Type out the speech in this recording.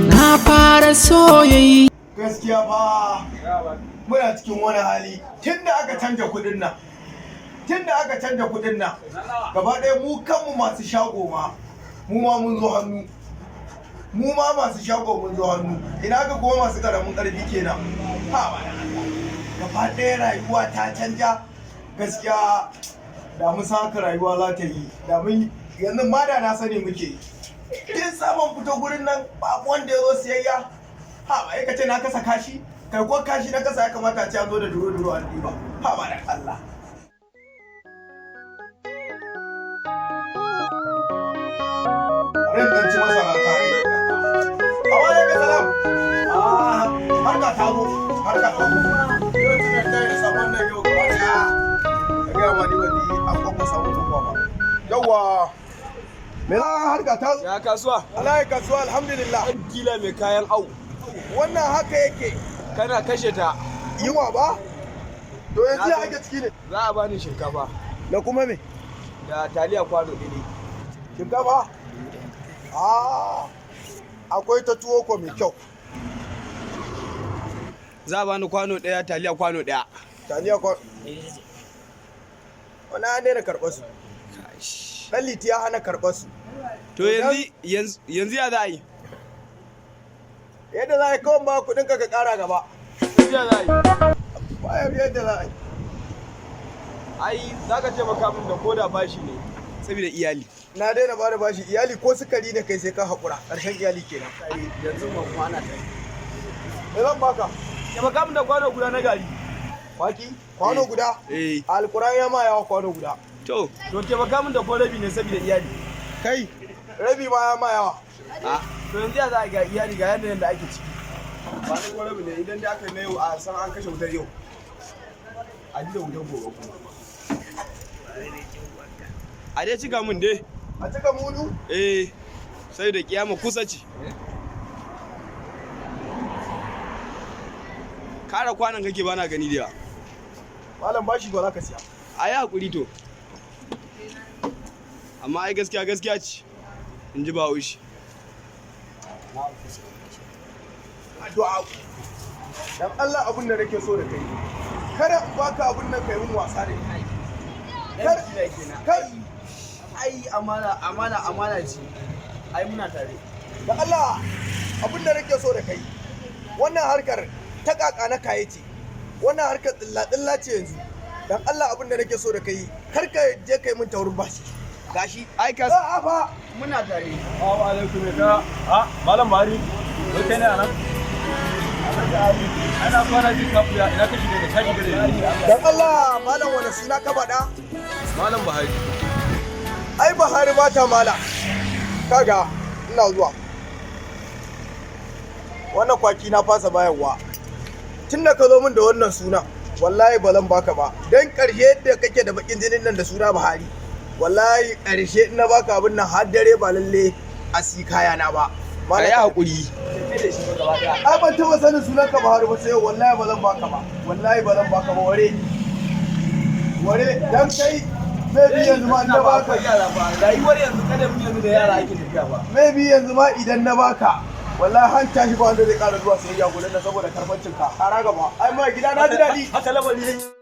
Na fara soyayya. Gaskiya fa muna cikin wani hali tunda aka canja kudin nan. Gaba ɗaya mu kanmu masu shago ma mu ma mun zo hannu. Mu ma masu shago mun zo hannu. Ina ga kuma masu karamin karfi kenan. Ha ba gaba ɗaya rayuwa ta canja. Gaskiya da mun san haka rayuwa za ta yi. Da mun yanzu ma da na sani muke. Kin sabon fito gurin nan babu wanda ya zo siyayya. Ha ba ka ce na kasa kashi? Kai ko kashi na kasa ya kamata a ce an zo da duro an ɗiba. Ha ba da Allah. Rin ɗan ci masara ta ne. Awa ya ga salam. Harka ta zo. Yau tunan kai da sabon nan yau gaba ɗaya. Ka gaya ma ni wani an kwakwa sabon kwakwa ba. Yawwa. Me za a harka ta zo? Ya kasuwa? Allah ya kasuwa alhamdulillah. Ɗan kila mai kayan au. Wannan haka yake. Kana kashe ta. Yiwa ba? To yanzu ya ake ciki ne. Za a bani shinkafa. Da kuma me? Da taliya kwano ɗini. Shinkafa? Akwai ta tuwo ko mai kyau. Za a bani kwano ɗaya, taliya kwano ɗaya. Taliya kwano. Wani an daina karɓar su. Ɗan liti ya hana karɓar su. To yanzu ya za a yi? Yadda za a yi kawai ba kuɗin ka ƙara gaba. Yanzu ya za a yi? Bayan yadda za a yi. Ai, za ka taimaka min da koda bashi ne, saboda iyali. Na daina ba da bashi iyali ko sukari ne kai sai ka haƙura. Ƙarshen iyali kenan. Yanzu ban kwana ta yi. Me zan baka? Taimaka min da kwano guda na gari. Baki? Kwano guda? Eh. Alƙur'an ya ma yawa kwano guda. To taimaka min da ko rabi ne saboda iyali. Kai, rabi ma ya ma yawa. To yanzu ya za a ga iyali ga yanayin da ake ciki. Ba na ko rabi ne idan da aka yi na yau a san an kashe wutar yau. A ji da wutar gobe kuma. A dai cika min dai. A cika mudu? Eh, sai da kiyama kusa ce. Kara kwanan kake bana gani da yawa. Malam bashi ba za ka siya. A yi haƙuri to. Amma ai gaskiya ce. In ji Bahaushe. Addu'a. Dan Allah abin da nake so da kai. Kada in baka abin nan kai mun wasa da kai. Kar Ai amana ce. Ai muna tare. Dan Allah abin da nake so da kai. Wannan harkar ta kaka na kaye ce. Wannan harkar tsilla ce yanzu. Dan Allah abin da nake so da kai. Kar ka je kai mun taurin bashi. Gashi Ai ka a fa muna tare. Assalamu alaikum ka. Malam Bari. Wai kai ne anan? Ana kwana ji ka fuya ina ka shiga da kaji gare ni. dan Allah malam wani suna ka faɗa? Malam Buhari. Ai Buhari ba ta mala. Kaga ina zuwa. Wannan kwaki na fasa bayarwa. Tun da ka zo min da wannan suna wallahi ba zan baka ba. Dan ƙarshe da kake da bakin jinin nan da suna Buhari. Wallahi ƙarshe ina baka abin nan har dare ba lalle a si kaya na ba. Ka yi haƙuri. Ai ban taɓa sanin sunan ka Buhari ba sai yau wallahi ba zan baka ba. Wallahi ba zan baka ba ware. Dan kai maybe yanzu ma na baka. Rayuwar yanzu kada mun yanzu da yara ake tafiya ba. Maybe yanzu ma idan na baka wallahi han tashi ba wanda zai ƙara zuwa sayayya gudan da saboda karfancin ka. Kara gaba. Ai ma gida na ji daɗi. Haka lamari ne.